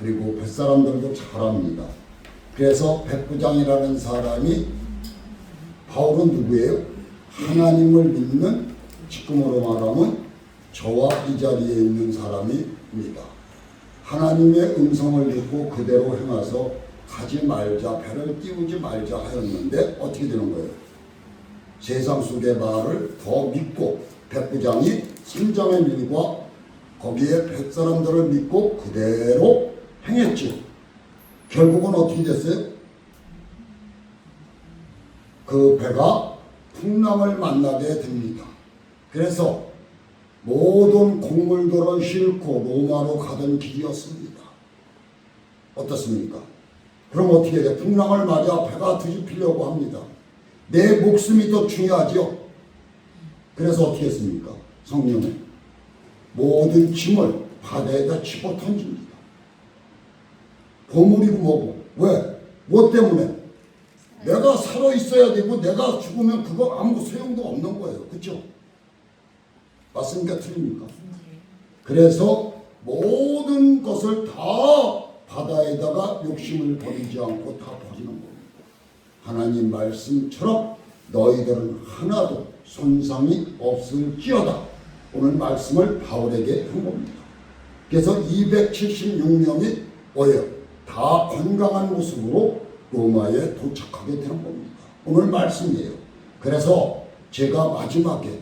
그리고 뱃사람들도 잘합니다. 그래서 백부장이라는 사람이 바울은 누구예요? 하나님을 믿는, 지금으로 말하면 저와 이 자리에 있는 사람입니다. 하나님의 음성을 듣고 그대로 행해서 가지 말자, 배를 띄우지 말자 하였는데 어떻게 되는 거예요? 세상 속의 말을 더 믿고 백부장이 심장의 밀과 거기에 뱃사람들을 믿고 그대로 행했지. 결국은 어떻게 됐어요? 그 배가 풍랑을 만나게 됩니다. 그래서 모든 곡물들을 싣고 로마로 가던 길이었습니다. 어떻습니까? 그럼 어떻게 돼요? 풍랑을 맞아 배가 뒤집히려고 합니다. 내 목숨이 더 중요하죠. 그래서 어떻게 했습니까? 성령은 모든 짐을 바다에다 집어 던집니다. 보물이고 뭐고. 왜? 뭐 때문에? 내가 살아 있어야 되고 내가 죽으면 그거 아무 소용도 없는 거예요. 그렇죠? 맞습니까? 틀립니까? 그래서 모든 것을 다 바다에다가 욕심을 버리지 않고 다 버리는 겁니다. 하나님 말씀처럼 너희들은 하나도 손상이 없을지어다. 오늘 말씀을 바울에게 한 겁니다. 그래서 276명이 뭐예요? 다 건강한 모습으로 로마에 도착하게 되는 겁니다. 오늘 말씀이에요. 그래서 제가 마지막에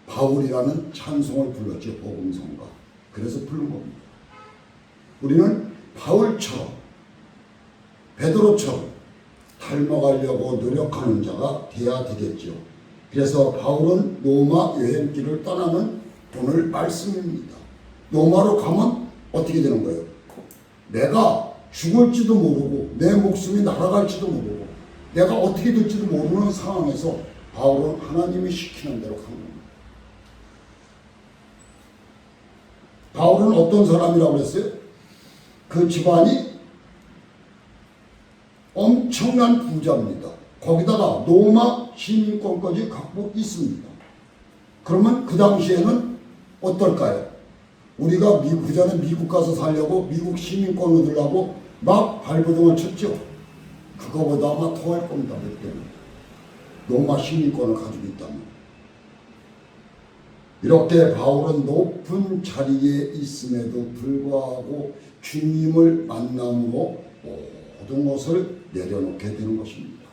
바울이라는 찬송을 불렀죠. 복음성가. 그래서 부른 겁니다. 우리는 바울처럼 베드로처럼 닮아가려고 노력하는 자가 돼야 되겠죠. 그래서 바울은 로마 여행길을 떠나는 오늘 말씀입니다. 로마로 가면 어떻게 되는 거예요? 내가 죽을지도 모르고 내 목숨이 날아갈지도 모르고 내가 어떻게 될지도 모르는 상황에서 바울은 하나님이 시키는 대로 간 겁니다. 바울은 어떤 사람이라고 그랬어요? 그 집안이 엄청난 부자입니다. 거기다가 로마 시민권까지 갖고 있습니다. 그러면 그 당시에는 어떨까요? 우리가 그 전에 미국 가서 살려고 미국 시민권 얻으려고 막 발버둥을 쳤죠. 그거보다 아마 더할 겁니다. 몇 때는. 로마 시민권을 가지고 있다면. 이렇게 바울은 높은 자리에 있음에도 불구하고 주님을 만남으로 모든 것을 내려놓게 되는 것입니다.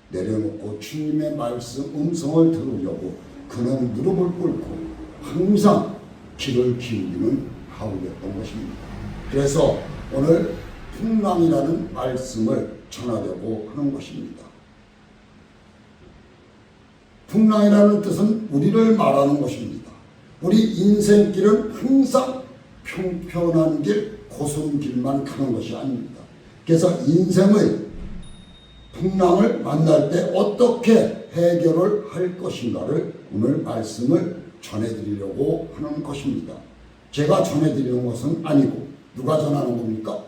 내려놓고 주님의 말씀, 음성을 들으려고 그는 무릎을 꿇고 항상 귀를 기울이는 바울이었던 것입니다. 그래서 오늘 풍랑이라는 말씀을 전하려고 하는 것입니다. 풍랑이라는 뜻은 우리를 말하는 것입니다. 우리 인생길은 항상 평평한 길, 고순 길만 가는 것이 아닙니다. 그래서 인생의 풍랑을 만날 때 어떻게 해결을 할 것인가를 오늘 말씀을 전해드리려고 하는 것입니다. 제가 전해드리는 것은 아니고 누가 전하는 겁니까?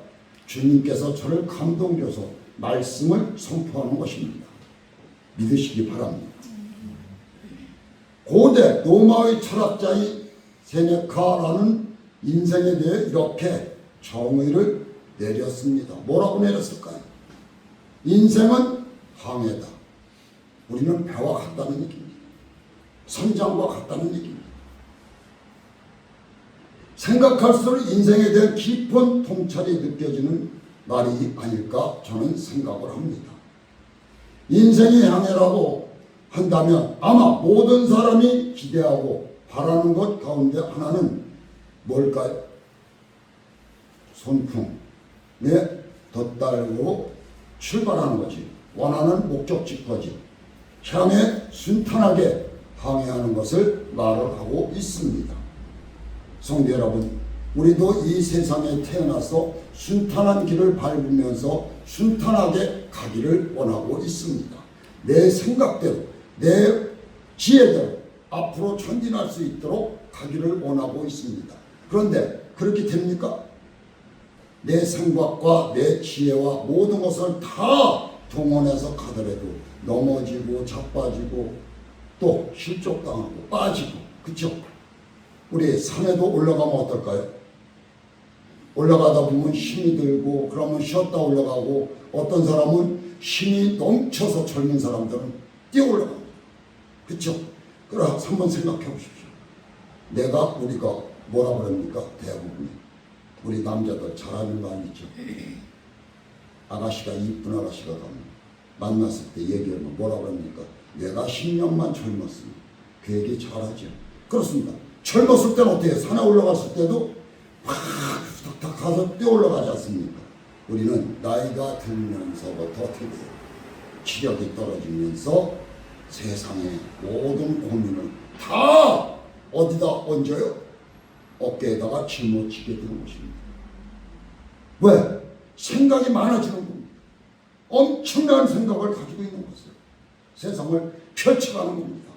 주님께서 저를 감동줘서 말씀을 선포하는 것입니다. 믿으시기 바랍니다. 고대 로마의 철학자의 세네카라는 인생에 대해 이렇게 정의를 내렸습니다. 뭐라고 내렸을까요? 인생은 항해다. 우리는 배와 같다는 얘기입니다. 선장과 같다는 얘기입니다. 생각할수록 인생에 대한 깊은 통찰이 느껴지는 말이 아닐까 저는 생각을 합니다. 인생이 항해라고 한다면 아마 모든 사람이 기대하고 바라는 것 가운데 하나는 뭘까요? 손풍에 덧달고 출발하는 거지. 원하는 목적지까지 향해 순탄하게 항해하는 것을 말을 하고 있습니다. 성도 여러분, 우리도 이 세상에 태어나서 순탄한 길을 밟으면서 순탄하게 가기를 원하고 있습니다. 내 생각대로, 내 지혜대로 앞으로 전진할 수 있도록 가기를 원하고 있습니다. 그런데 그렇게 됩니까? 내 생각과 내 지혜와 모든 것을 다 동원해서 가더라도 넘어지고 자빠지고 또 실족당하고 빠지고, 그렇죠? 우리 산에도 올라가면 어떨까요? 올라가다 보면 힘이 들고 그러면 쉬었다 올라가고 어떤 사람은 힘이 넘쳐서 젊은 사람들은 뛰어 올라갑니다. 그렇죠? 그럼 한번 생각해 보십시오. 우리가 뭐라 그럽니까? 대부분이 우리 남자들 잘하는 거 아니죠? 아가씨가 이쁜 아가씨가 가면 만났을 때 얘기하면 뭐라 그럽니까? 내가 10년만 젊었으면 그 얘기 잘하죠. 그렇습니다. 젊었을 때는 어때요? 산에 올라갔을 때도 막 탁탁 가서 뛰어 올라가지 않습니까? 우리는 나이가 들면서부터 어떻게 돼요? 기력이 떨어지면서 세상의 모든 고민을 다 어디다 얹어요? 어깨에다가 짊어지게 되는 것입니다. 왜? 생각이 많아지는 겁니다. 엄청난 생각을 가지고 있는 것을 세상을 펼쳐가는 겁니다.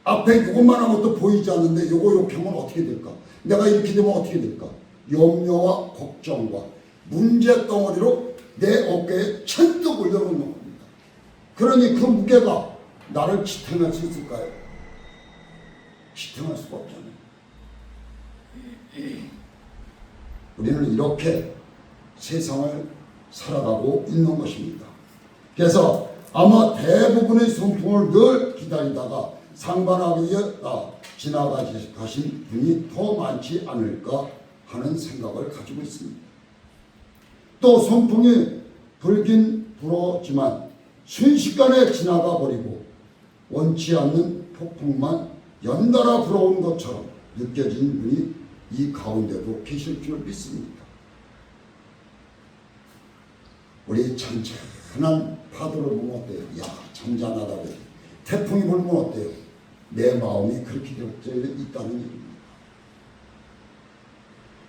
앞에 그것만 아무것도 보이지 않는데 요거 욕하면 어떻게 될까? 내가 이렇게 되면 어떻게 될까? 염려와 걱정과 문제 덩어리로 내 어깨에 천떡 올려놓는 겁니다. 그러니 그 무게가 나를 지탱할 수 있을까요? 지탱할 수가 없잖아요. 우리는 이렇게 세상을 살아가고 있는 것입니다. 그래서 아마 대부분의 선풍을 늘 기다리다가 상반하기에 지나가신 분이 더 많지 않을까 하는 생각을 가지고 있습니다. 또 선풍이 불긴 불었지만 순식간에 지나가 버리고 원치 않는 폭풍만 연달아 불어온 것처럼 느껴지는 분이 이 가운데도 계실 줄 믿습니다. 우리 잔잔한 파도를 보면 어때요? 야, 잔잔하다고. 태풍이 불면 어때요? 내 마음이 그렇게 되어 있다는 얘기입니다.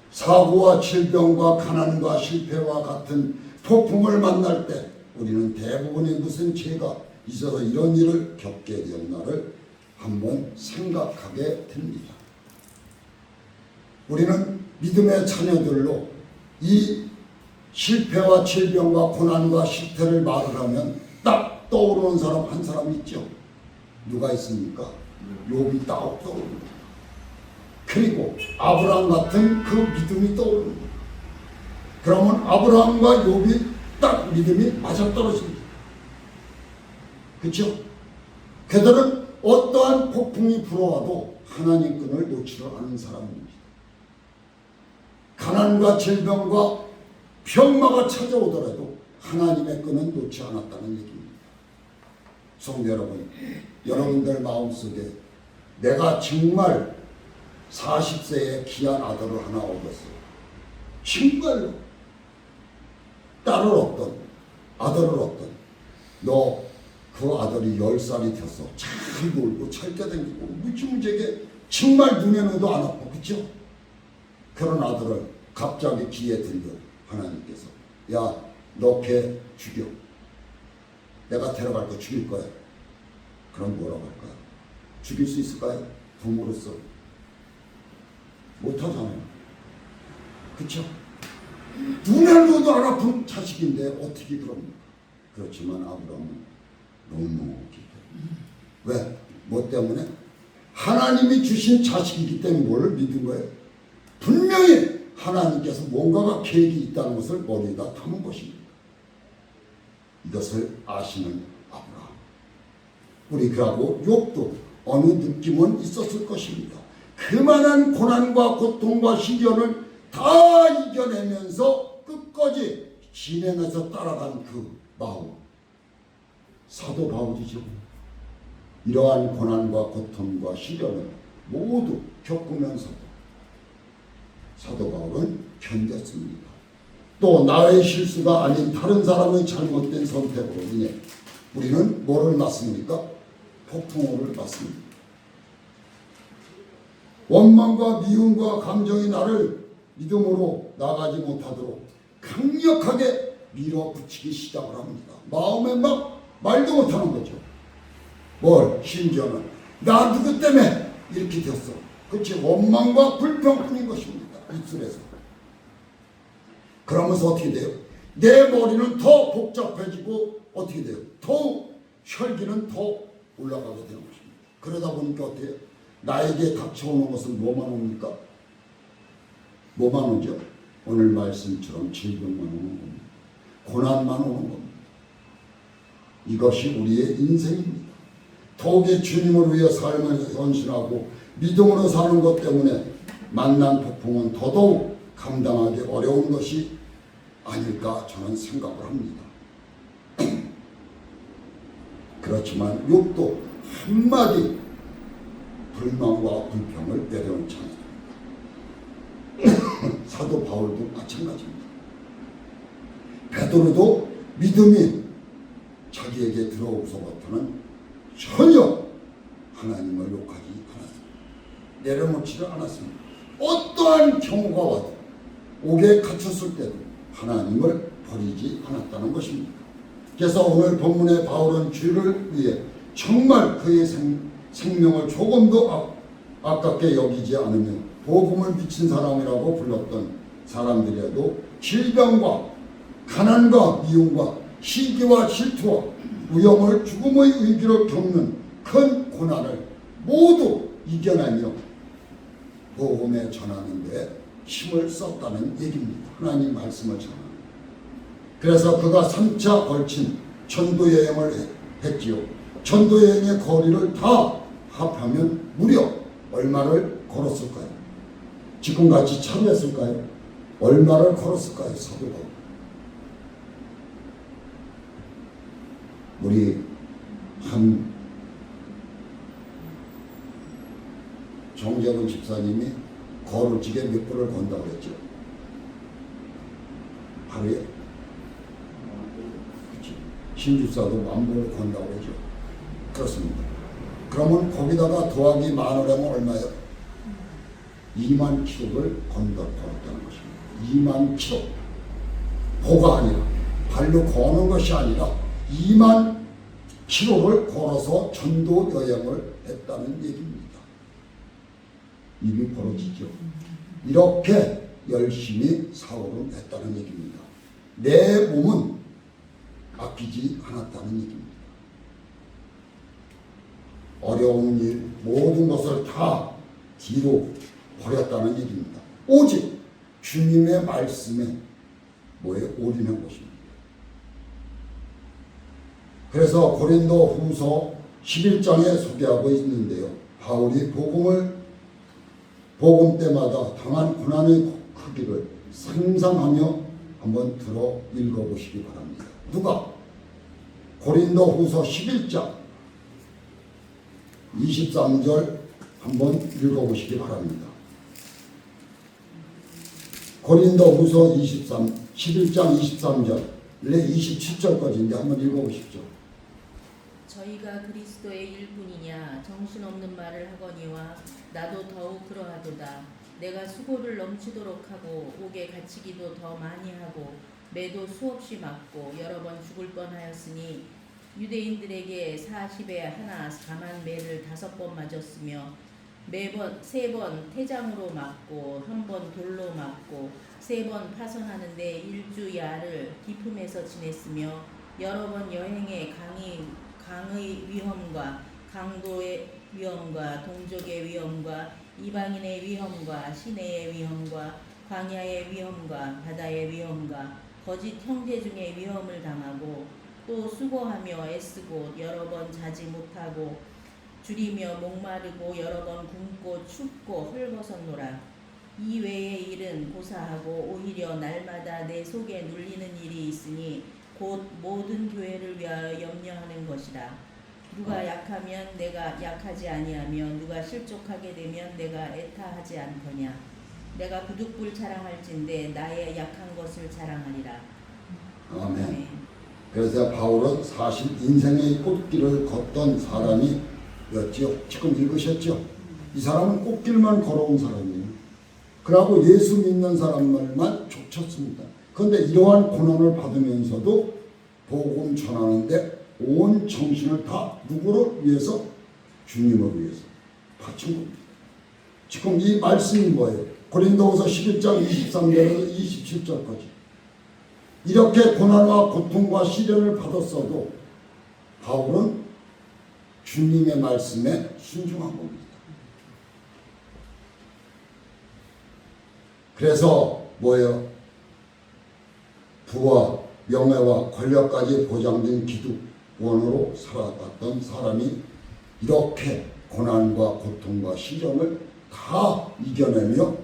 사고와 질병과 가난과 실패와 같은 폭풍을 만날 때 우리는 대부분이 무슨 죄가 있어서 이런 일을 겪게 되었나를 한번 생각하게 됩니다. 우리는 믿음의 자녀들로 이 실패와 질병과 고난과 실패를 말을 하면 딱 떠오르는 사람 한 사람 있죠. 누가 있습니까? 욥이 딱 떠오릅니다. 그리고 아브라함 같은 그 믿음이 떠오릅니다. 그러면 아브라함과 욥이 딱 믿음이 맞아떨어집니다. 그렇죠? 그들은 어떠한 폭풍이 불어와도 하나님 끈을 놓지 않은 사람입니다. 가난과 질병과 병마가 찾아오더라도 하나님의 끈은 놓지 않았다는 얘기입니다. 성도 여러분, 여러분들 마음속에 내가 정말 40세에 귀한 아들을 하나 얻었어요. 정말로 딸을 얻던 아들을 얻던 너 그 아들이 10살이 됐어. 잘 놀고 잘 깨댕기고 무지무지하게 정말 눈에 넣어도 안 아파. 그렇죠? 그런 아들을 갑자기 귀에 들려 하나님께서 야, 너 걔 죽여. 내가 데려갈 거 죽일 거야. 그럼 뭐라고 할까요? 죽일 수 있을까요? 부모로서 못하잖아요. 그렇죠? 눈에 넣어도 안 아픈 자식인데 어떻게 그럽니까? 그렇지만 아브라함은 너무 기뻐요. 왜? 뭐 때문에? 하나님이 주신 자식이기 때문에 뭘 믿은 거예요? 분명히 하나님께서 뭔가가 계획이 있다는 것을 머리에다 담은 것입니다. 이것을 아시는 아브라함. 우리 그하고 욥도 어느 느낌은 있었을 것입니다. 그만한 고난과 고통과 시련을 다 이겨내면서 끝까지 진행해서 따라간 그 마음. 사도 바울이죠. 이러한 고난과 고통과 시련을 모두 겪으면서도 사도 바울은 견뎠습니다. 또 나의 실수가 아닌 다른 사람의 잘못된 선택으로 인해 우리는 뭐를 맞습니까? 폭풍우를 맞습니다. 원망과 미움과 감정이 나를 믿음으로 나가지 못하도록 강력하게 밀어붙이기 시작을 합니다. 마음에 막 말도 못하는 거죠. 뭘? 심지어는 나 누구 때문에 이렇게 됐어. 그렇지. 원망과 불평뿐인 것입니다. 입술에서. 그러면서 어떻게 돼요? 내 머리는 더 복잡해지고 어떻게 돼요? 더욱 혈기는 더 올라가게 되는 것입니다. 그러다 보니까 어때요? 나에게 닥쳐오는 것은 뭐만 옵니까? 뭐만 오죠? 오늘 말씀처럼 질병만 오는 겁니다. 고난만 오는 겁니다. 이것이 우리의 인생입니다. 더욱이 주님을 위해 삶을 헌신하고 믿음으로 사는 것 때문에 만난 폭풍은 더더욱 감당하기 어려운 것이 아닐까 저는 생각을 합니다. 그렇지만 욥도 한마디 불만과 불평을 내려놓지 않습니다. 사도 바울도 마찬가지입니다. 베드로도 믿음이 자기에게 들어오고서부터는 전혀 하나님을 욕하지 않았습니다. 내려놓지를 않았습니다. 어떠한 경우가 와도 옥에 갇혔을 때도 하나님을 버리지 않았다는 것입니다. 그래서 오늘 본문의 바울은 주를 위해 정말 그의 생명을 조금도 아깝게 여기지 않으며 복음을 미친 사람이라고 불렀던 사람들에도 질병과 가난과 미움과 시기와 질투와 위험을 죽음의 위기를 겪는 큰 고난을 모두 이겨내며 복음에 전하는 데 힘을 썼다는 얘기입니다. 하나님 말씀을 전하는. 그래서 그가 3차 걸친 전도 여행을 했지요. 전도 여행의 거리를 다 합하면 무려 얼마를 걸었을까요? 지금같이 차로 했을까요? 얼마를 걸었을까요? 사도가. 우리 한 정재근 집사님이 거루지게 몇 분을 건다고 했죠? 하루에? 신집사도 10,000분을 건다고 했죠. 그렇습니다. 그러면 거기다가 더하기 10,000을 하면 얼마예요? 20,000km를 걸었다는 것입니다. 20,000km. 보가 아니라 발로 거는 것이 아니라 20,000km를 걸어서 전도 여행을 했다는 얘기입니다. 입이 벌어지죠. 이렇게 열심히 사울은 했다는 얘기입니다. 내 몸은 아끼지 않았다는 얘기입니다. 어려운 일 모든 것을 다 뒤로 버렸다는 얘기입니다. 오직 주님의 말씀에 올인한 것입니다. 그래서 고린도 후서 11장에 소개하고 있는데요. 바울이 복음 때마다 당한 고난의 크기를 상상하며 한번 들어 읽어보시기 바랍니다. 누가? 고린도 후서 11장 23절 한번 읽어보시기 바랍니다. 고린도 후서 11장 23절 27절까지인데 한번 읽어보십시오. 저희가 그리스도의 일뿐이냐 정신없는 말을 하거니와 나도 더욱 그러하도다. 내가 수고를 넘치도록 하고 옥에 갇히기도 더 많이 하고 매도 수없이 맞고 여러 번 죽을 뻔하였으니 유대인들에게 40에 하나 4만 매를 5번 맞았으며 매번 3번 태장으로 맞고 1번 돌로 맞고 3번 파선하는데 일주야를 기품에서 지냈으며 여러 번 여행에 강의 위험과 강도의 위험과 동족의 위험과 이방인의 위험과 시내의 위험과 광야의 위험과 바다의 위험과 거짓 형제 중에 위험을 당하고 또 수고하며 애쓰고 여러 번 자지 못하고 줄이며 목마르고 여러 번 굶고 춥고 헐벗었노라. 이 외의 일은 고사하고 오히려 날마다 내 속에 눌리는 일이 있으니 곧 모든 교회를 위하여 염려하는 것이라. 누가 약하면 내가 약하지 아니하며 누가 실족하게 되면 내가 애타하지 않거냐. 내가 부득불 자랑할진대 나의 약한 것을 자랑하리라. 아멘. 그래서 바울은 사실 인생의 꽃길을 걷던 사람이었죠. 지금 읽으셨죠? 이 사람은 꽃길만 걸어온 사람이에요. 그러고 예수 믿는 사람들만 쫓았습니다. 그런데 이러한 고난을 받으면서도 복음 전하는데 온 정신을 다 누구를 위해서? 주님을 위해서 바친 겁니다. 지금 이 말씀이 뭐예요? 고린도후서 11장 23절에서 27절까지 이렇게 고난과 고통과 시련을 받았어도 바울은 주님의 말씀에 순종한 겁니다. 그래서 뭐예요? 부와 명예와 권력까지 보장된 기득권으로 살아갔던 사람이 이렇게 고난과 고통과 시련을 다 이겨내며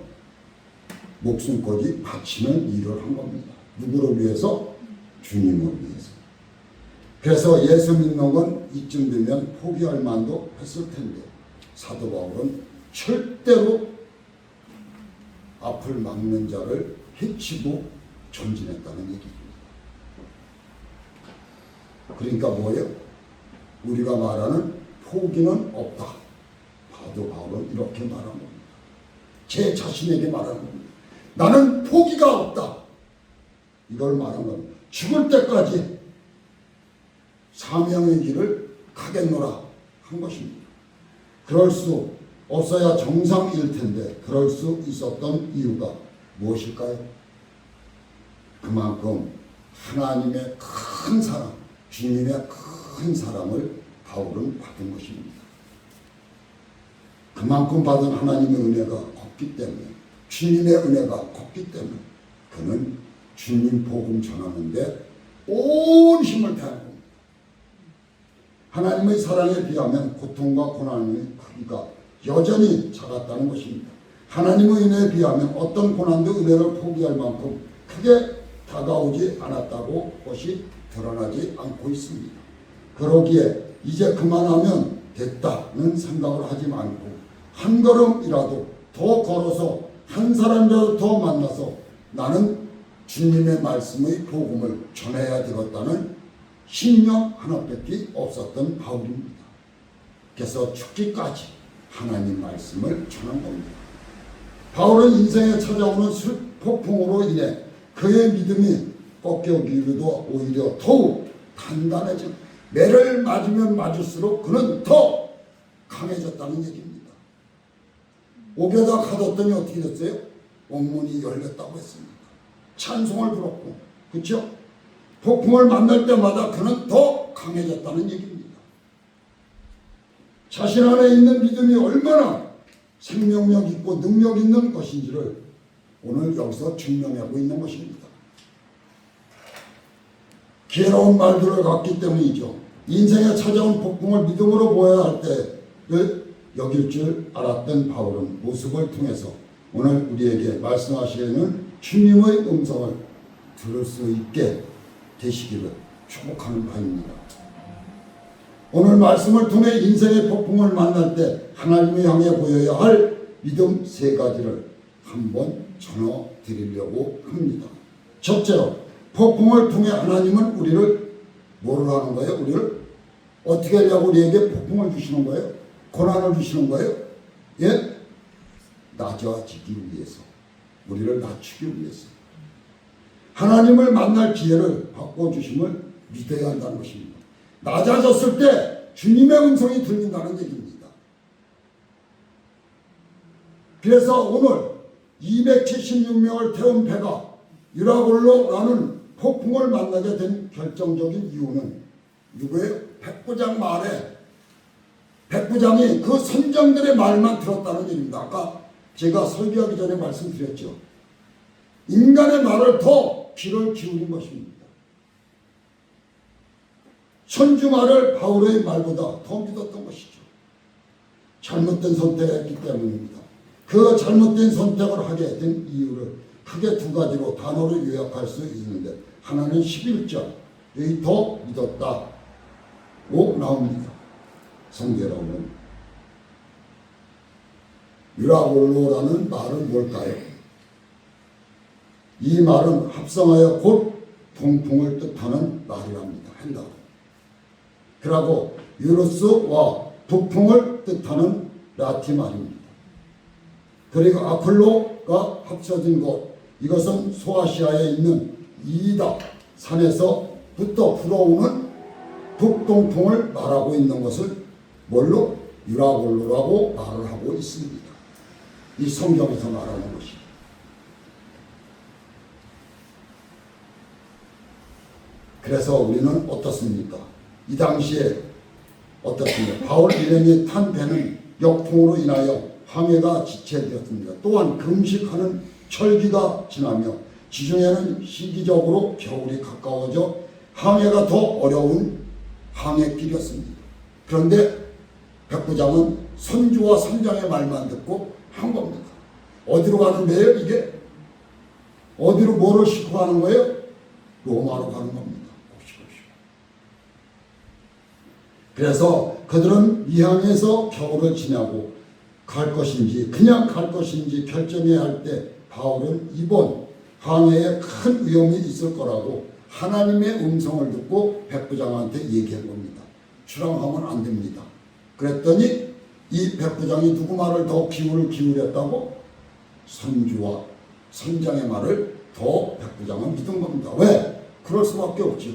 목숨까지 바치는 일을 한 겁니다. 누구를 위해서? 주님을 위해서. 그래서 예수 믿는 건 이쯤 되면 포기할 만도 했을 텐데 사도 바울은 절대로 앞을 막는 자를 해치고 전진했다는 얘기입니다. 그러니까 뭐예요? 우리가 말하는 포기는 없다. 사도 바울은 이렇게 말한 겁니다. 제 자신에게 말하는 겁니다. 나는 포기가 없다. 이걸 말한 겁니다. 죽을 때까지 사명의 길을 가겠노라 한 것입니다. 그럴 수 없어야 정상일 텐데 그럴 수 있었던 이유가 무엇일까요? 그만큼 하나님의 큰 사랑, 주님의 큰 사랑을 바울은 받은 것입니다. 그만큼 받은 하나님의 은혜가 컸기 때문에, 주님의 은혜가 컸기 때문에 그는 주님 복음 전하는데 온 힘을 다한 겁니다. 하나님의 사랑에 비하면 고통과 고난의 크기가 여전히 작았다는 것입니다. 하나님의 은혜에 비하면 어떤 고난도 은혜를 포기할 만큼 크게 다가오지 않았다고 것이 드러나지 않고 있습니다. 그러기에 이제 그만하면 됐다는 생각을 하지 말고 한 걸음이라도 더 걸어서 한 사람이라도 더 만나서 나는 주님의 말씀의 복음을 전해야 되겠다는 신념 하나밖에 없었던 바울입니다. 그래서 죽기까지 하나님 말씀을 전한 겁니다. 바울은 인생에 찾아오는 폭풍으로 인해 그의 믿음이 꺾여기로도 오히려 더욱 단단해진, 매를 맞으면 맞을수록 그는 더 강해졌다는 얘기입니다. 옥에다 가뒀더니 어떻게 됐어요? 옥문이 열렸다고 했습니다. 찬송을 불렀고, 그렇죠? 폭풍을 만날 때마다 그는 더 강해졌다는 얘기입니다. 자신 안에 있는 믿음이 얼마나 생명력 있고 능력 있는 것인지를 오늘 여기서 증명하고 있는 것입니다. 괴로운 말들을 갖기 때문이죠. 인생에 찾아온 폭풍을 믿음으로 보아야 할 때를 여길 줄 알았던 바울은 모습을 통해서 오늘 우리에게 말씀하시는 주님의 음성을 들을 수 있게 되시기를 축복하는 바입니다. 오늘 말씀을 통해 인생의 폭풍을 만날 때 하나님을 향해 보여야 할 믿음 세 가지를 한번 전해드리려고 합니다. 첫째로 폭풍을 통해 하나님은 우리를 뭐를 하는 거예요? 우리를 어떻게 하려고 우리에게 폭풍을 주시는 거예요? 고난을 주시는 거예요? 예? 낮아지기 위해서, 우리를 낮추기 위해서 하나님을 만날 기회를 바꿔주심을 믿어야 한다는 것입니다. 낮아졌을 때 주님의 음성이 들린다는 얘기입니다. 그래서 오늘 276명을 태운 배가 유라굴로라는 폭풍을 만나게 된 결정적인 이유는 누구예요? 백부장 말에, 백부장이 그 선장들의 말만 들었다는 얘기입니다. 아까 제가 설교하기 전에 말씀드렸죠. 인간의 말을 더 귀를 기울인 것입니다. 천주 말을 바울의 말보다 더 믿었던 것이죠. 잘못된 선택을 했기 때문입니다. 그 잘못된 선택을 하게 된 이유를 크게 두 가지로 단어로 요약할 수 있는데, 하나는 11절 여기 더 믿었다고 나옵니다. 성경으로는 유라골로라는 말은 뭘까요? 이 말은 합성하여 곧 동풍을 뜻하는 말이랍니다. 헬라어. 그리고 유로스와 북풍을 뜻하는 라틴 말입니다. 그리고 아폴로가 합쳐진 곳, 이것은 소아시아에 있는 이다 산에서부터 불어오는 북동풍을 말하고 있는 것을 뭘로? 유라골로라고 말을 하고 있습니다. 이 성경에서 말하는 것이. 그래서 우리는 어떻습니까? 이 당시에 어떻습니까? 바울 일행이 탄 배는 역풍으로 인하여 항해가 지체되었습니다. 또한 금식하는 철기가 지나며 지중해는 시기적으로 겨울이 가까워져 항해가 더 어려운 항해길이었습니다. 그런데 백부장은 선주와 선장의 말만 듣고 한 겁니다. 어디로 가는 거예요 이게? 어디로 뭐를 싣고 가는 거예요? 로마로 가는 겁니다. 보십시오. 그래서 그들은 이 항에서 겨울을 지나고 갈 것인지 그냥 갈 것인지 결정해야 할 때 바울은 이번 항해에 큰 위험이 있을 거라고 하나님의 음성을 듣고 백부장한테 얘기한 겁니다. 출항하면 안 됩니다. 그랬더니 이 백부장이 누구 말을 더 기울였다고? 선주와 선장의 말을 더 백부장은 믿은 겁니다. 왜? 그럴 수밖에 없죠.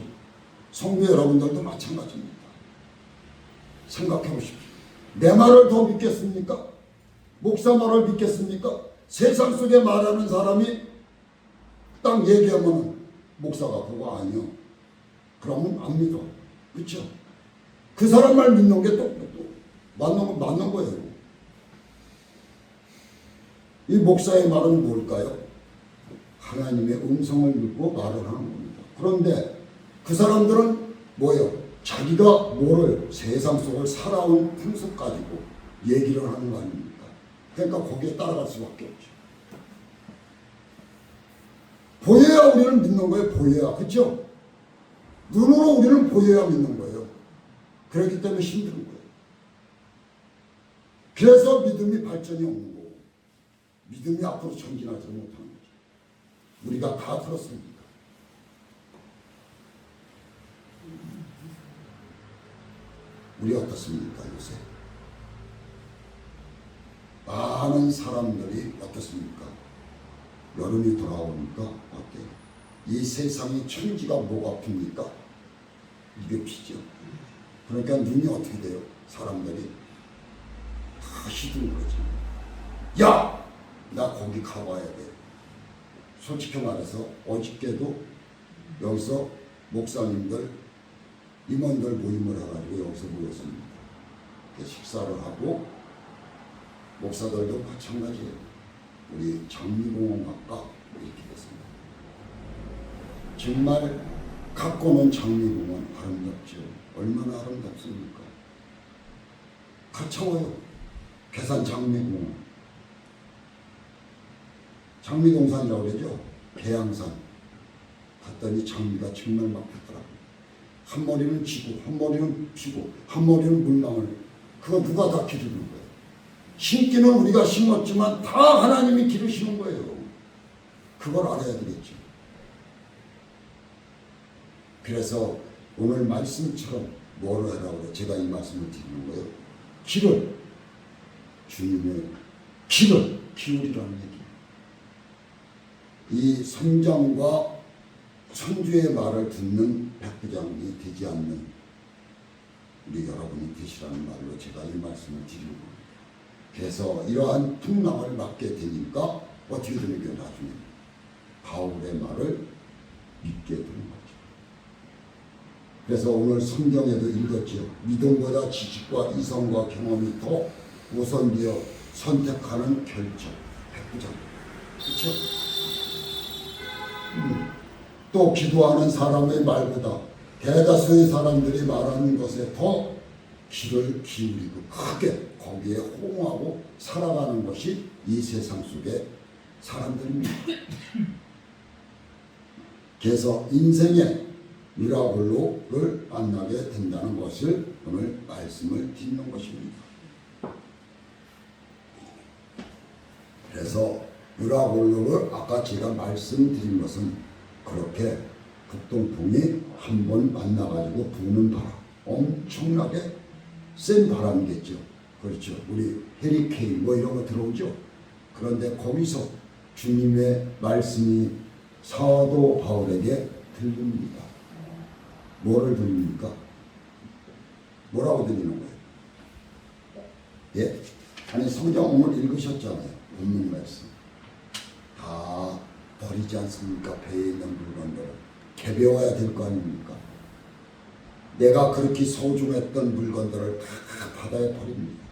성도 여러분들도 마찬가지입니다. 생각해 보십시오. 내 말을 더 믿겠습니까? 목사 말을 믿겠습니까? 세상 속에 말하는 사람이 딱 얘기하면 목사가 그거 아니요. 그러면 안 믿어. 그렇죠? 그 사람 말 믿는 게 또 맞는 거예요. 이 목사의 말은 뭘까요? 하나님의 음성을 믿고 말을 하는 겁니다. 그런데 그 사람들은 뭐예요? 자기가 뭐를 세상 속을 살아온 풍습 가지고 얘기를 하는 거 아닙니까? 그러니까 거기에 따라갈 수밖에 없죠. 보여야 우리는 믿는 거예요. 보여야. 그렇죠? 눈으로 우리는 보여야 믿는 거예요. 그렇기 때문에 힘든 거예요. 그래서 믿음이 발전이 없는 거고 믿음이 앞으로 전진하지 못하는 거죠. 우리가 다 들었습니다. 우리 어떻습니까 요새? 많은 사람들이 어떻습니까? 여름이 돌아오니까 어때요? 이 세상이 천지가 뭐가 핍니까? 이게 피죠. 그러니까 눈이 어떻게 돼요? 사람들이 다 시든 거지. 야! 나 거기 가봐야 돼. 솔직히 말해서 어저께도 여기서 목사님들, 임원들 모임을 해가지고 여기서 모였습니다. 식사를 하고 목사들도 마찬가지예요. 우리 장미공원 갈까? 이렇게 됐습니다. 정말 갖고 노는 장미공원 아름답죠. 얼마나 아름답습니까? 가차워요. 괴산 장미공원. 장미동산이라고 그러죠. 계양산. 갔더니 장미가 정말 막 폈더라고요. 한 머리는 지고 한 머리는 피고 한 머리는 물망을. 그거 누가 다 기르는 거예요. 심기는 우리가 심었지만 다 하나님이 기르시는 거예요. 그걸 알아야 되겠죠. 그래서 오늘 말씀처럼 뭐를 하라고 제가 이 말씀을 드리는 거예요. 길을, 주님의 길을 기울이라는 얘기. 이 선장과 선주의 말을 듣는 백부장이 되지 않는 우리 여러분이 되시라는 말로 제가 이 말씀을 드리는 겁니다. 그래서 이러한 풍랑을 맞게 되니까 어떻게 되는 게 나중에 바울의 말을 믿게 되는 거죠. 그래서 오늘 성경에도 읽었죠. 믿음보다 지식과 이성과 경험이 더 우선되어 선택하는 결정. 백부장. 그렇죠? 또 기도하는 사람의 말보다 대다수의 사람들이 말하는 것에 더 귀를 기울이고 크게 거기에 호응하고 살아가는 것이 이 세상 속의 사람들입니다. 그래서 인생의 미라클로를 만나게 된다는 것을 오늘 말씀을 드리는 것입니다. 그래서 미라클로를 아까 제가 말씀드린 것은 그렇게 북동풍이 한 번 만나가지고 부는 바람, 엄청나게 센 바람이겠죠. 그렇죠. 우리 해리케인 뭐 이런 거 들어오죠. 그런데 거기서 주님의 말씀이 사도 바울에게 들립니다. 뭐를 들립니까? 뭐라고 들리는 거예요? 예? 아니 성경 오늘 읽으셨잖아요. 본문 말씀. 다 버리지 않습니까? 배에 있는 물건들을. 개배워야 될 거 아닙니까? 내가 그렇게 소중했던 물건들을 다 바다에 버립니다.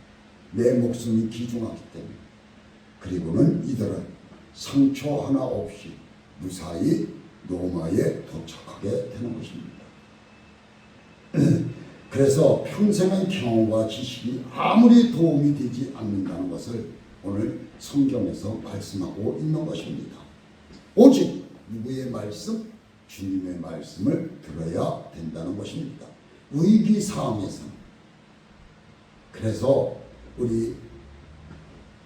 내 목숨이 귀중하기 때문에. 그리고는 이들은 상처 하나 없이 무사히 로마에 도착하게 되는 것입니다. 그래서 평생의 경험과 지식이 아무리 도움이 되지 않는다는 것을 오늘 성경에서 말씀하고 있는 것입니다. 오직 누구의 말씀? 주님의 말씀을 들어야 된다는 것입니다. 위기상황에서는. 그래서 우리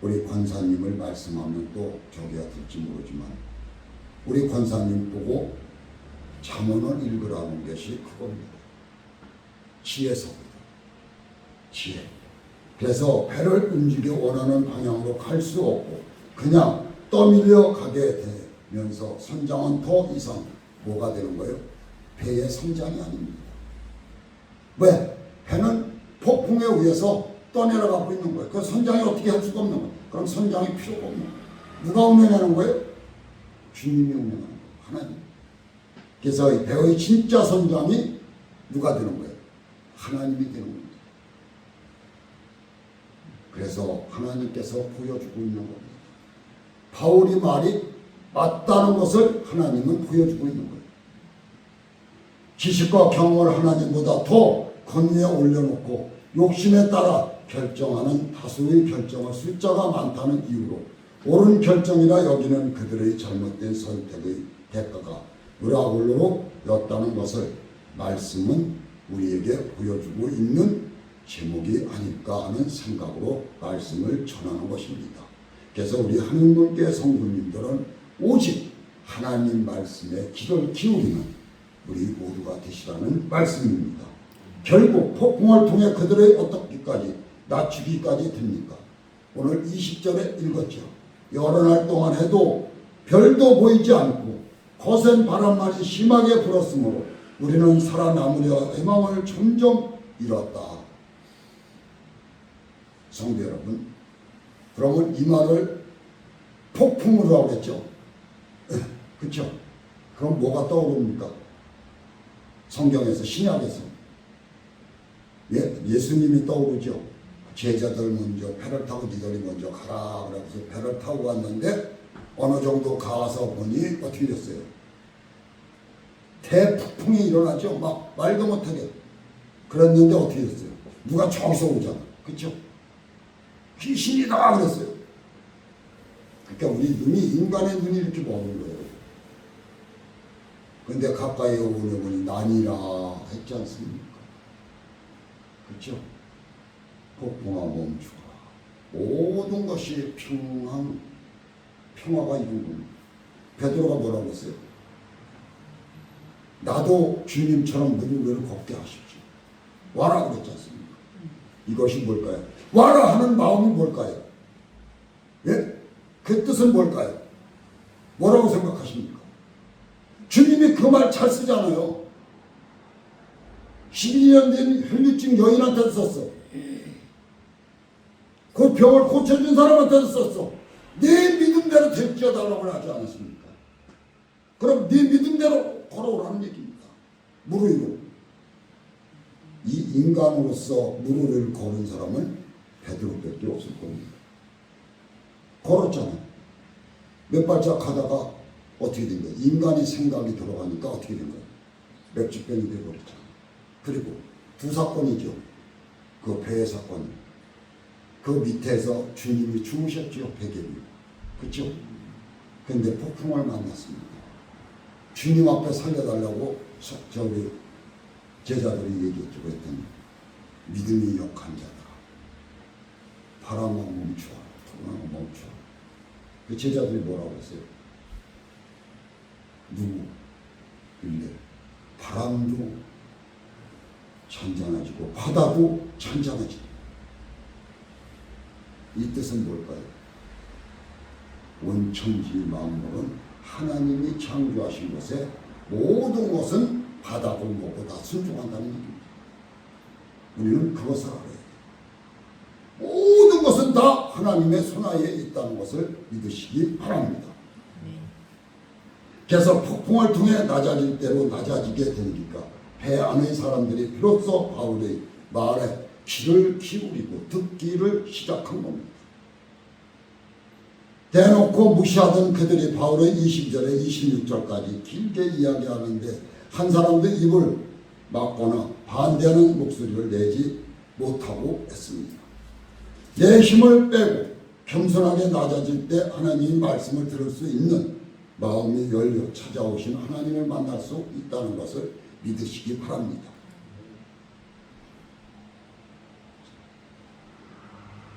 권사님을 말씀하면 또 저기가 들지 모르지만 우리 권사님 보고 잠언을 읽으라는 것이 그겁니다. 지혜서입니다. 지혜. 그래서 배를 움직여 원하는 방향으로 갈 수 없고 그냥 떠밀려 가게 되면서 선장은 더 이상 뭐가 되는 거예요? 배의 선장이 아닙니다. 왜? 배는 폭풍에 의해서 떠내려가고 있는 거예요. 그 선장이 어떻게 할 수가 없는 거예요. 그럼 선장이 필요가 없는 거예요. 누가 운행하는 거예요? 주님이 운행하는 거예요. 하나님. 그래서 이 배의 진짜 선장이 누가 되는 거예요? 하나님이 되는 겁니다. 그래서 하나님께서 보여주고 있는 겁니다. 바울이 말이 맞다는 것을 하나님은 보여주고 있는 거예요. 지식과 경험을 하나님보다 더 건위에 올려놓고 욕심에 따라 결정하는 다수의 결정을 숫자가 많다는 이유로 옳은 결정이라 여기는 그들의 잘못된 선택의 대가가 으라글로로 였다는 것을 말씀은 우리에게 보여주고 있는 제목이 아닐까 하는 생각으로 말씀을 전하는 것입니다. 그래서 우리 한인문교회 성도님들은 오직 하나님 말씀에 귀를 기울이는 우리 모두가 되시라는 말씀입니다. 결국 폭풍을 통해 그들의 어떻게까지 낮추기까지 됩니까? 오늘 20절에 읽었죠. 여러 날 동안 해도 별도 보이지 않고 거센 바람만이 심하게 불었으므로 우리는 살아남으려 희망을 점점 잃었다. 성도 여러분, 그러면 이 말을 폭풍으로 하겠죠. 그렇죠? 그럼 뭐가 떠오릅니까? 성경에서, 신약에서 예수님이 떠오르죠. 제자들 먼저 배를 타고 니들이 먼저 가라 그래서 배를 타고 갔는데 어느 정도 가서 보니 어떻게 됐어요? 대폭풍이 일어나죠. 막 말도 못하게. 그랬는데 어떻게 됐어요? 누가 저기서 오잖아. 그렇죠? 귀신이다 그랬어요. 그러니까 우리 눈이, 인간의 눈이 이렇게 먹는 거예요. 근데 가까이 오려보니 난이라 했지 않습니까? 그렇죠? 폭풍아 멈추라. 모든 것이 평화가 이룬 겁니다. 베드로가 뭐라고 했어요? 나도 주님처럼 물 위를 걷게 하십시오. 와라 그랬지 않습니까? 이것이 뭘까요? 와라 하는 마음이 뭘까요? 예? 그 뜻은 뭘까요? 뭐라고 생각하십니까? 주님이 그 말 잘 쓰잖아요. 12년 된 혈류증 여인한테도 썼어. 그 병을 고쳐준 사람한테도 썼어. 네 믿음대로 될지어달라고 하지 않았습니까? 그럼 네 믿음대로 걸어오라는 얘기입니다. 무르이로. 이 인간으로서 무르를 걸은 사람은 베드로밖에 없을 겁니다. 걸었잖아요. 몇 발짝 가다가 어떻게 된 거예요? 인간의 생각이 들어가니까 어떻게 된 거예요? 맥주병이 되어버렸잖아요. 그리고 두 사건이죠. 그 배의 사건. 그 밑에서 주님이 주무셨죠. 베개를. 그렇죠? 그런데 폭풍을 만났습니다. 주님 앞에 살려달라고 저기 제자들이 얘기했죠. 그랬더니 믿음이 약한 자다. 바람아 멈추어. 바람아 멈추어. 그 제자들이 뭐라고 했어요? 누구? 근데 바람도 잔잔해지고 바다도 잔잔해지고. 이 뜻은 뭘까요? 원천지 만물은 하나님이 창조하신 것에 모든 것은 바다도 뭐고 다 순종한다는 얘기입니다. 우리는 그것을 알아야 돼요. 모든 것은 다 하나님의 손아에 있다는 것을 믿으시기 바랍니다. 그래서 폭풍을 통해 낮아질 대로 낮아지게 되니까 배 안의 사람들이 비로소 바울의 말에 귀를 기울이고 듣기를 시작한 겁니다. 대놓고 무시하던 그들이 바울의 20절에 26절까지 길게 이야기하는데 한 사람도 입을 막거나 반대하는 목소리를 내지 못하고 했습니다. 내 힘을 빼고 겸손하게 낮아질 때 하나님의 말씀을 들을 수 있는 마음이 열려 찾아오신 하나님을 만날 수 있다는 것을 믿으시기 바랍니다.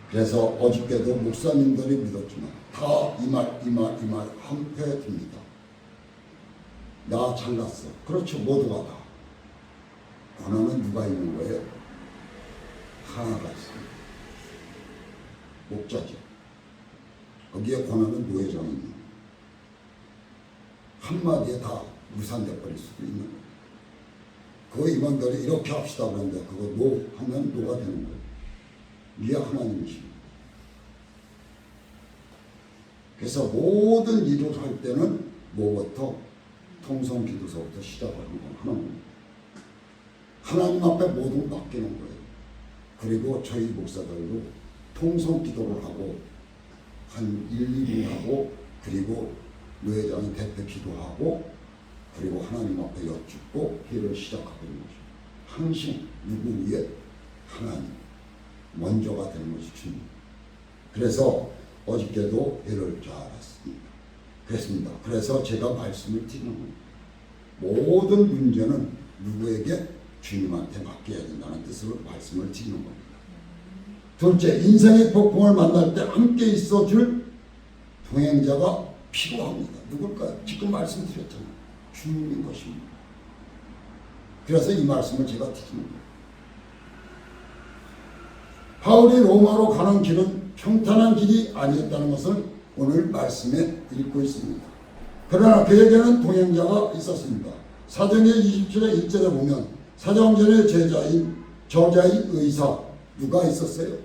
그래서 어저께도 목사님들이 믿었지만 다 이 말 한패 듭니다. 나 잘났어. 그렇죠. 모두가 다. 권한은 누가 있는 거예요? 하나가 있습니다. 목자죠. 거기에 권한은 노예장이 있는 거예요. 한마디에 다 무산돼 버릴 수도 있는 거예요. 그 임원들이 이렇게 합시다 그러는데 그거 노 하면 노가 되는 거예요. 이게 하나님이십니다. 그래서 모든 일을 할 때는 뭐부터? 통성기도서부터 시작하는 건 하나입니다. 하나님 앞에 모든 맡기는 거예요. 그리고 저희 목사들도 통성기도를 하고 한 1, 2분 하고 그리고 노회장이 대표 기도하고 그리고 하나님 앞에 여쭙고 회를 시작하는 것입니다. 항상 누구 위에? 하나님. 먼저가 되는 것이 주님. 그래서 어저께도 회를 그랬습니다. 그래서 제가 말씀을 드리는 겁니다. 모든 문제는 누구에게? 주님한테 맡겨야 된다는 뜻으로 말씀을 드리는 겁니다. 둘째, 인생의 폭풍을 만날 때 함께 있어줄 동행자가 필요합니다. 누굴까요? 지금 말씀드렸잖아요. 주님인 것입니다. 그래서 이 말씀을 제가 드리는 거예요. 바울이 로마로 가는 길은 평탄한 길이 아니었다는 것을 오늘 말씀에 읽고 있습니다. 그러나 그에게는 동행자가 있었습니다. 사도행전 20절의 1절에 보면 사도행전의 제자인 저자의 의사 누가 있었어요?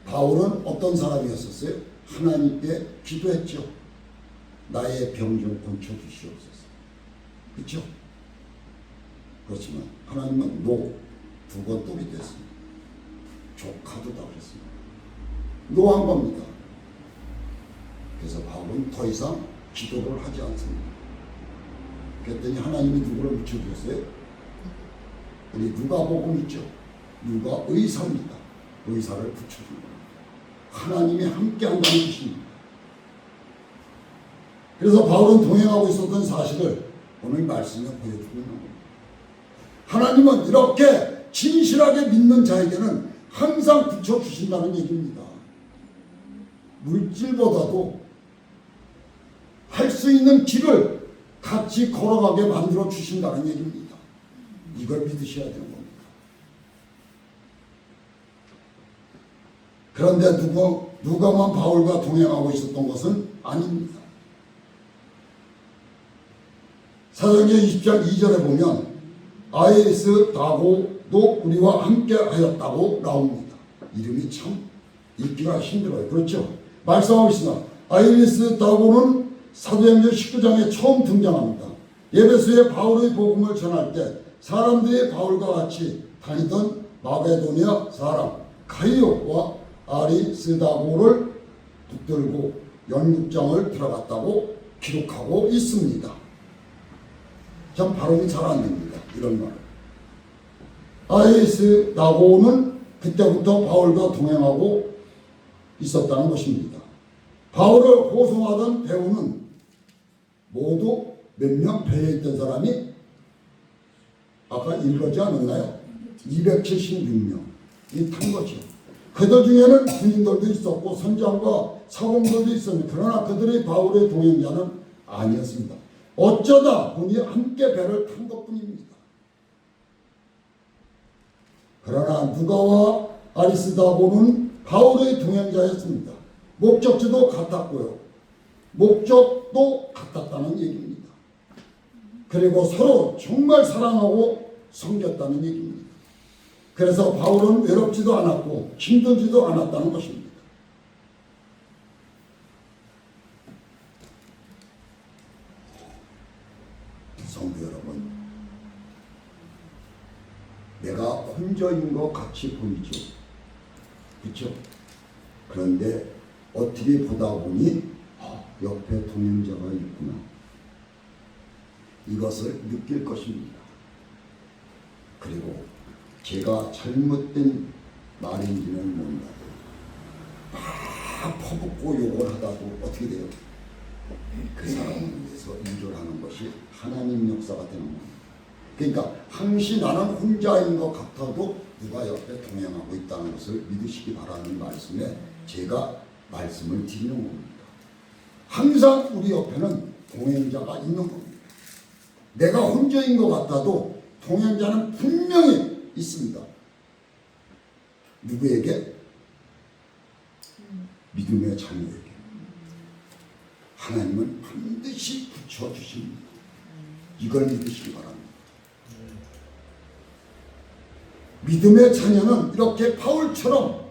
바울은 어떤 사람이었었어요? 하나님께 기도했죠. 나의 병 좀 고쳐주시옵소서. 그렇죠? 그렇지만 하나님은 두 번 또 기도했습니다. 조카도 다 그랬습니다. 노한 겁니다. 그래서 바울은 더 이상 기도를 하지 않습니다. 그랬더니 하나님이 누구를 붙여주셨어요? 우리 누가복음 있죠? 누가 의사입니다. 의사를 붙여준 겁니다. 하나님이 함께 한다는 뜻입니다. 그래서 바울은 동행하고 있었던 사실을 오늘 말씀에 보여주고 있는 겁니다. 하나님은 이렇게 진실하게 믿는 자에게는 항상 붙여주신다는 얘기입니다. 물질보다도 할 수 있는 길을 같이 걸어가게 만들어 주신다는 얘기입니다. 이걸 믿으셔야 되는 겁니다. 그런데 누가만 바울과 동행하고 있었던 것은 아닙니다. 사도행전 20장 2절에 보면 아리스다고도 우리와 함께 하였다고 나옵니다. 이름이 참 읽기가 힘들어요. 그렇죠? 말씀하고 있으나 아리스다고는 사도행전 19장에 처음 등장합니다. 에베소에 바울의 복음을 전할 때 사람들이 바울과 같이 다니던 마게도니아 사람 가이오와 아리스다고를 붙들고 연극장을 들어갔다고 기록하고 있습니다. 참 발음이 잘 안 됩니다. 이런 말. 아리스다고는 그때부터 바울과 동행하고 있었다는 것입니다. 바울을 호송하던 배우는 모두 몇 명 배에 있던 사람이 아까 읽었지 않았나요? 276명이 탄 거죠. 그들 중에는 군인들도 있었고 선장과 사공들도 있었는데 그러나 그들이 바울의 동행자는 아니었습니다. 어쩌다 보니 함께 배를 탄 것뿐입니다. 그러나 누가와 아리스다고는 바울의 동행자였습니다. 목적지도 같았고요. 목적도 같았다는 얘기입니다. 그리고 서로 정말 사랑하고 섬겼다는 얘기입니다. 그래서 바울은 외롭지도 않았고 힘들지도 않았다는 것입니다. 성도 여러분, 내가 혼자인 것 같이 보이죠. 그렇죠? 그런데 어떻게 보다 보니 옆에 동행자가 있구나. 이것을 느낄 것입니다. 그리고 제가 잘못된 말인지는 몰라도 막 퍼붓고 욕을 하다도 어떻게 돼요? 그 사람을 위해서 일을 하는 것이 하나님 역사가 되는 겁니다. 그러니까 항시 나는 혼자인 것 같아도 누가 옆에 동행하고 있다는 것을 믿으시기 바라는 말씀에 제가 말씀을 드리는 겁니다. 항상 우리 옆에는 동행자가 있는 겁니다. 내가 혼자인 것 같아도 동행자는 분명히 있습니다. 누구에게? 믿음의 자녀에게. 하나님은 반드시 붙여주십니다. 이걸 믿으시기 바랍니다. 믿음의 자녀는 이렇게 바울처럼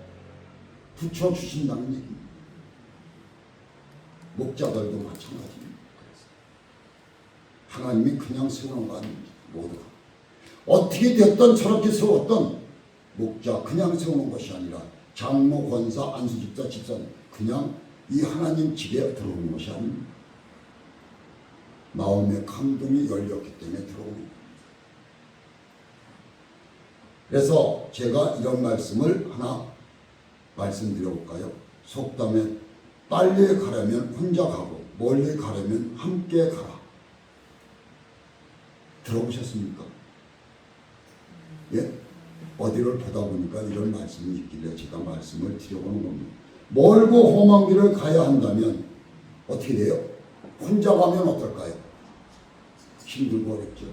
붙여주신다는 얘기입니다. 목자들도 마찬가지입니다. 하나님이 그냥 세우는 거 아닙니다. 모두가. 어떻게 됐든 저렇게 세웠던 목자 그냥 세우는 것이 아니라 장로, 권사, 안수집사, 집사님 그냥 이 하나님 집에 들어오는 것이 아닙니다. 마음의 감동이 열렸기 때문에 들어옵니다. 그래서 제가 이런 말씀을 하나 말씀드려볼까요? 속담에 빨리 가려면 혼자 가고 멀리 가려면 함께 가라. 들어보셨습니까? 예? 어디를 보다 보니까 이런 말씀이 있길래 제가 말씀을 드려보는 겁니다. 멀고 험한 길을 가야 한다면 어떻게 돼요? 혼자 가면 어떨까요? 힘들고 어렵죠.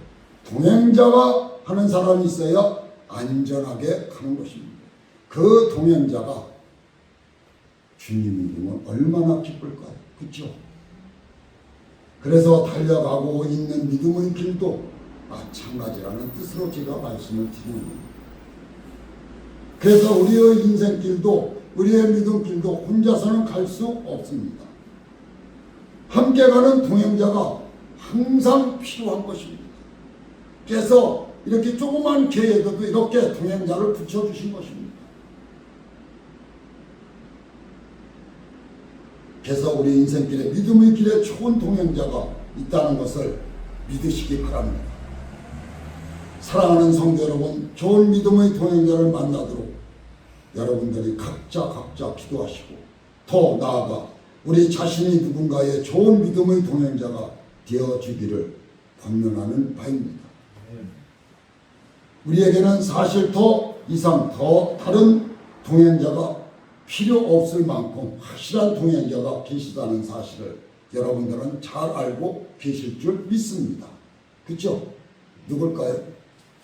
동행자가 하는 사람이 있어야 안전하게 가는 것입니다. 그 동행자가 주님이 되면 얼마나 기쁠까요? 그렇죠? 그래서 달려가고 있는 믿음의 길도 마찬가지라는 뜻으로 제가 말씀을 드리는 겁니다. 그래서 우리의 인생길도 우리의 믿음길도 혼자서는 갈 수 없습니다. 함께 가는 동행자가 항상 필요한 것입니다. 그래서 이렇게 조그만 교회에도 이렇게 동행자를 붙여주신 것입니다. 그래서 우리 인생길에 믿음의 길에 좋은 동행자가 있다는 것을 믿으시기 바랍니다. 사랑하는 성도 여러분, 좋은 믿음의 동행자를 만나도록 여러분들이 각자 기도하시고 더 나아가 우리 자신이 누군가의 좋은 믿음의 동행자가 되어주기를 권면하는 바입니다. 우리에게는 사실 더 이상 더 다른 동행자가 필요 없을 만큼 확실한 동행자가 계시다는 사실을 여러분들은 잘 알고 계실 줄 믿습니다. 그렇죠? 누굴까요?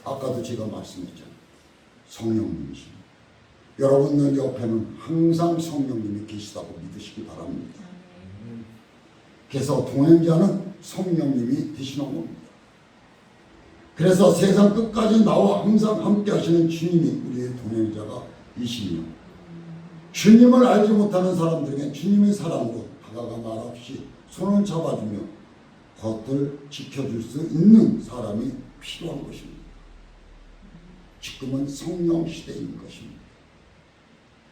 아까도 제가 말씀했잖아요. 성령님이십니다. 여러분들 옆에는 항상 성령님이 계시다고 믿으시기 바랍니다. 그래서 동행자는 성령님이 되시는 겁니다. 그래서 세상 끝까지 나와 항상 함께 하시는 주님이 우리의 동행자가 이시며 주님을 알지 못하는 사람들에게 주님의 사랑으로 다가가 말없이 손을 잡아주며 겉을 지켜줄 수 있는 사람이 필요한 것입니다. 지금은 성령 시대인 것입니다.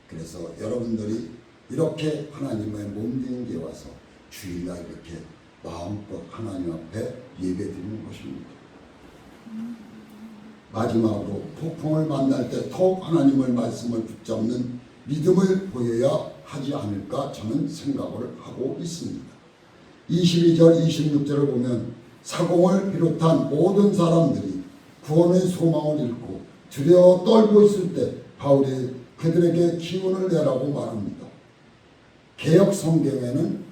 그래서 여러분들이 이렇게 하나님의 몸된 데 와서 주일날 이렇게 마음껏 하나님 앞에 예배드리는 것입니다. 마지막으로 폭풍을 만날 때 더욱 하나님의 말씀을 붙잡는 믿음을 보여야 하지 않을까 저는 생각을 하고 있습니다. 22절 26절을 보면 사공을 비롯한 모든 사람들이 구원의 소망을 잃고 두려워 떨고 있을 때 바울이 그들에게 기운을 내라고 말합니다. 개역 성경에는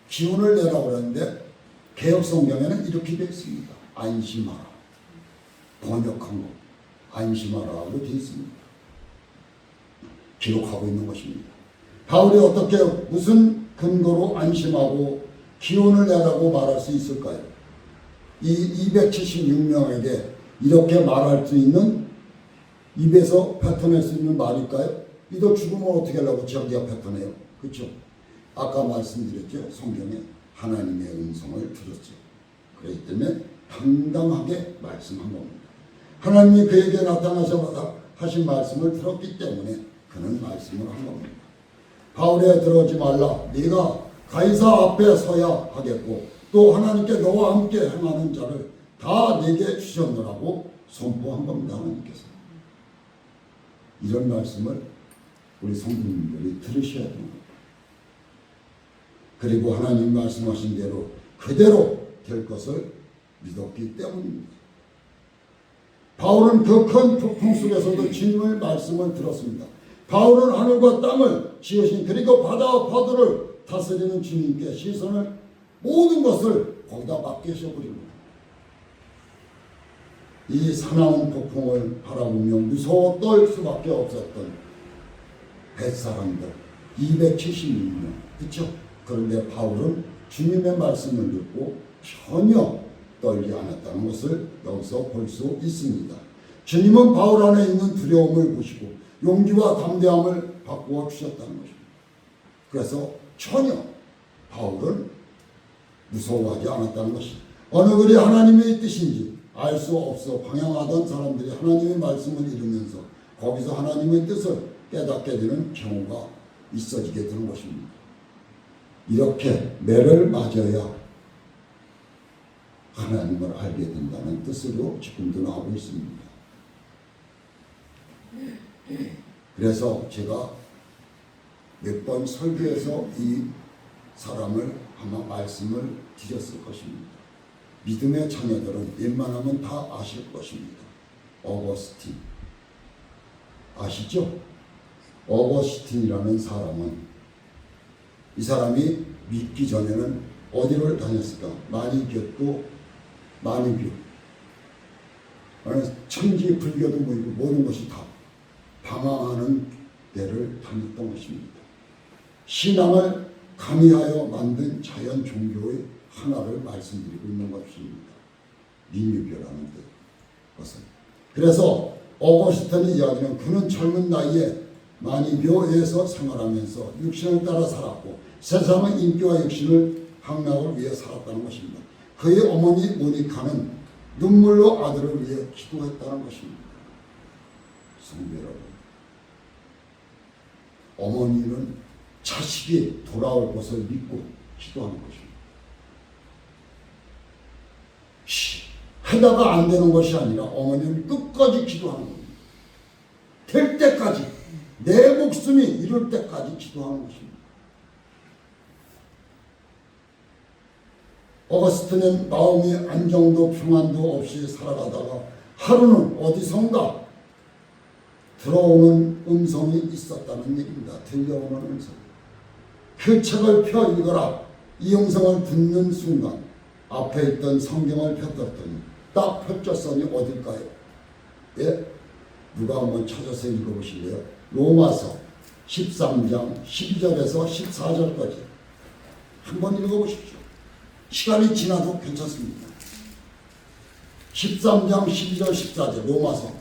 기운을 내라고 하는데 개역 성경에는 이렇게 되어 있습니다. 안심하라. 번역한 거 안심하라고 되어 있습니다. 기록하고 있는 것입니다. 바울이 어떻게 무슨 근거로 안심하고 기운을 내라고 말할 수 있을까요? 이 276명에게 이렇게 말할 수 있는 입에서 뱉어낼 수 있는 말일까요? 이도 죽으면 어떻게 하려고 자기가 뱉어내요? 그렇죠? 아까 말씀드렸죠. 성경에 하나님의 음성을 들었죠. 그렇기 때문에 당당하게 말씀한 겁니다. 하나님이 그에게 나타나셔서 하신 말씀을 들었기 때문에 그는 말씀을 한 겁니다. 바울에 들어오지 말라. 네가 가이사 앞에 서야 하겠고 또 하나님께 너와 함께 행하는 자를 다 내게 주셨노라고 선포한 겁니다. 하나님께서. 이런 말씀을 우리 성도님들이 들으셔야 됩니다. 그리고 하나님 말씀하신 대로 그대로 될 것을 믿었기 때문입니다. 바울은 그 큰 폭풍 속에서도 주님의 말씀을 들었습니다. 바울은 하늘과 땅을 지으신 그리고 바다와 파도를 다스리는 주님께 시선을 모든 것을 거기다 맡기셔버립니다. 이 사나운 폭풍을 바라보며 무서워 떨 수밖에 없었던 뱃사람들 276명, 그렇죠? 그런데 바울은 주님의 말씀을 듣고 전혀 떨지 않았다는 것을 여기서 볼 수 있습니다. 주님은 바울 안에 있는 두려움을 보시고 용기와 담대함을 바꾸어 주셨다는 것입니다. 그래서 전혀 바울은 무서워하지 않았다는 것입니다. 어느 글이 하나님의 뜻인지 알 수 없어 방황하던 사람들이 하나님의 말씀을 읽으면서 거기서 하나님의 뜻을 깨닫게 되는 경우가 있어지게 되는 것입니다. 이렇게 매를 맞아야 하나님을 알게 된다는 뜻으로 지금도 나오고 있습니다. 그래서 제가 몇 번 설교에서 이 사람을 아마 말씀을 드렸을 것입니다. 믿음의 자녀들은 웬만하면 다 아실 것입니다. 어거스틴 아시죠? 어거스틴이라는 사람은 이 사람이 믿기 전에는 어디를 다녔을까? 마니교도 마니교 천지 불교도 모이고 모든 것이 다 방황하는 데를 다녔던 것입니다. 신앙을 가미하여 만든 자연 종교의 하나를 말씀드리고 있는 것입니다. 미유교라는 것은. 그래서 어거스틴이 이야기는 그는 젊은 나이에 마니교에서 생활하면서 육신을 따라 살았고 세상의 인기와 육신을 향락을 위해 살았다는 것입니다. 그의 어머니 모니카는 눈물로 아들을 위해 기도했다는 것입니다. 성도 여러분, 어머니는 자식이 돌아올 것을 믿고 기도하는 것입니다. 하다가 안 되는 것이 아니라 어머니는 끝까지 기도하는 겁니다. 될 때까지, 내 목숨이 이룰 때까지 기도하는 것입니다. 어거스틴은 마음이 안정도 평안도 없이 살아가다가 하루는 어디선가 들어오는 음성이 있었다는 얘기입니다. 들려오는 음성. 그 책을 펴 읽어라. 이 음성을 듣는 순간 앞에 있던 성경을 펴떴더니 딱 펼쳤으니 어딜까요? 예? 누가 한번 찾아서 읽어보실래요? 로마서 13장 12절에서 14절까지 한번 읽어보십시오. 시간이 지나도 괜찮습니다. 13장 12절 14절 로마서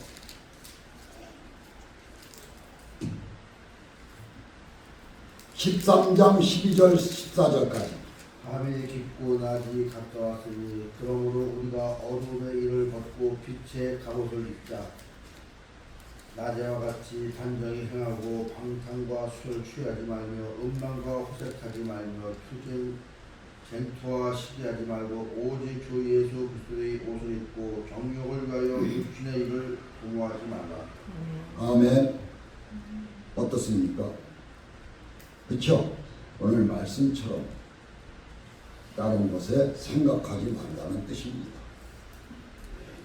(13장) 12절 14절까지 밤이 깊고 낮이 가까웠으니 그러므로 우리가 어둠의 일을 벗고 빛의 갑옷을 입자. 낮에와 같이 단정히 행하고 방탕과 술을 취하지 말며 음란과 호색하지 말며 쟁투와 시기하지 말고 오직 주 예수 그리스도의 옷을 입고 정욕을 위하여 육신의 일을 도모하지 말라. 아멘. 어떻습니까? 그렇죠? 오늘 말씀처럼 다른 것에 생각하지 말라는 뜻입니다.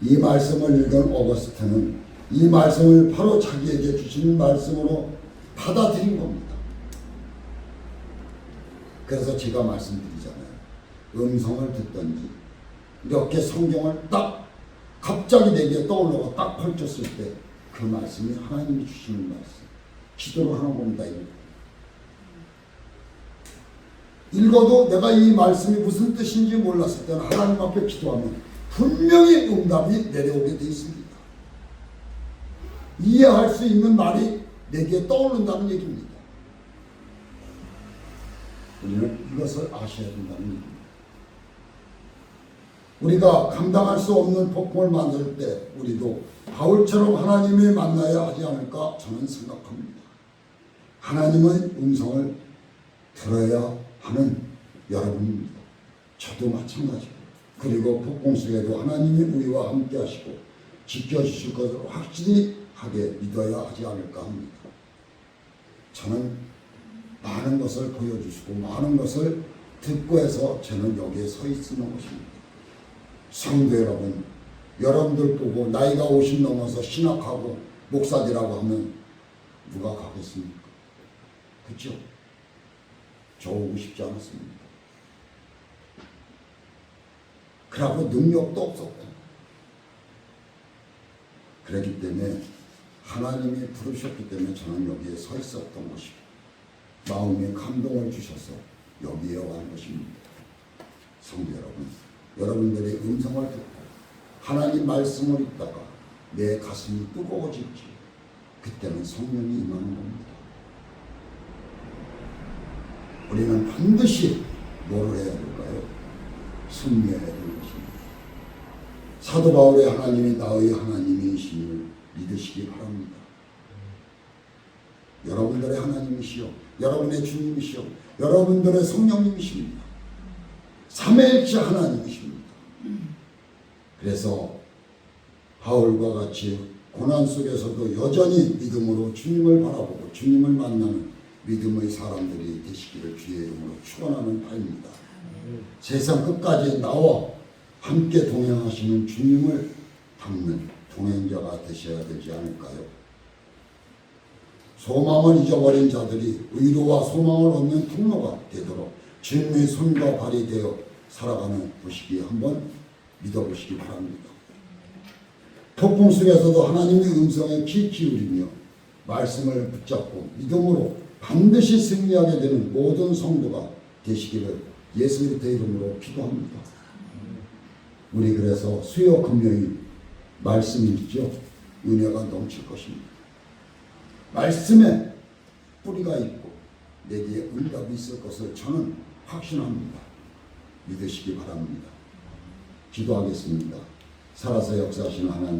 이 말씀을 읽은 어거스틴은 이 말씀을 바로 자기에게 주신 말씀으로 받아들인 겁니다. 그래서 제가 말씀드리잖아요. 음성을 듣던지 이렇게 성경을 딱 갑자기 내게 떠올라가 딱 펼쳤을 때 그 말씀이 하나님이 주시는 말씀, 기도를 하는 겁니다. 읽어도 내가 이 말씀이 무슨 뜻인지 몰랐을 때는 하나님 앞에 기도하면 분명히 응답이 내려오게 되어 있습니다. 이해할 수 있는 말이 내게 떠오른다는 얘기입니다. 우리는 이것을 아셔야 된다는 얘기입니다. 우리가 감당할 수 없는 폭풍을 만들 때 우리도 바울처럼 하나님을 만나야 하지 않을까 저는 생각합니다. 하나님의 음성을 들어야 하는 여러분입니다. 저도 마찬가지고, 그리고 폭풍 속에도 하나님이 우리와 함께 하시고 지켜주실 것을 확실하게 믿어야 하지 않을까 합니다. 저는 많은 것을 보여주시고 많은 것을 듣고 해서 저는 여기에 서 있는 것입니다. 성도 여러분, 여러분들 보고 나이가 50 넘어서 신학하고 목사들이라고 하면 누가 가겠습니까? 그렇죠? 저 오고 싶지 않았습니다. 그러고 능력도 없었고, 그렇기 때문에 하나님이 부르셨기 때문에 저는 여기에 서 있었던 것이고, 마음에 감동을 주셔서 여기에 온 것입니다. 성도 여러분, 여러분들의 음성을 듣고 하나님 말씀을 읽다가 내 가슴이 뜨거워질지, 그때는 성령이 임하는 겁니다. 우리는 반드시 뭐를 해야 될까요? 순례해야 되는 것입니다. 사도 바울의 하나님이 나의 하나님이심을 믿으시기 바랍니다. 여러분들의 하나님이시여, 여러분의 주님이시여, 여러분들의 성령님이십니다. 삼위일체 하나님이십니다. 그래서 바울과 같이 고난 속에서도 여전히 믿음으로 주님을 바라보고 주님을 만나는 믿음의 사람들이 되시기를 주의 이름으로 축원하는 바입니다. 세상 끝까지 나와 함께 동행하시는 주님을 닮는 동행자가 되셔야 되지 않을까요? 소망을 잊어버린 자들이 의로와 소망을 얻는 통로가 되도록 주님의 손과 발이 되어 살아가는 보시기 한번 믿어보시기 바랍니다. 폭풍 속에서도 하나님의 음성에 귀 기울이며 말씀을 붙잡고 믿음으로 반드시 승리하게 되는 모든 성도가 되시기를 예수 그리스도의 이름으로 기도합니다. 우리 그래서 수요 금요일 말씀이 있죠. 은혜가 넘칠 것입니다. 말씀에 뿌리가 있고 내게 응답이 있을 것을 저는 확신합니다. 믿으시기 바랍니다. 기도하겠습니다. 살아서 역사하시는 하나님,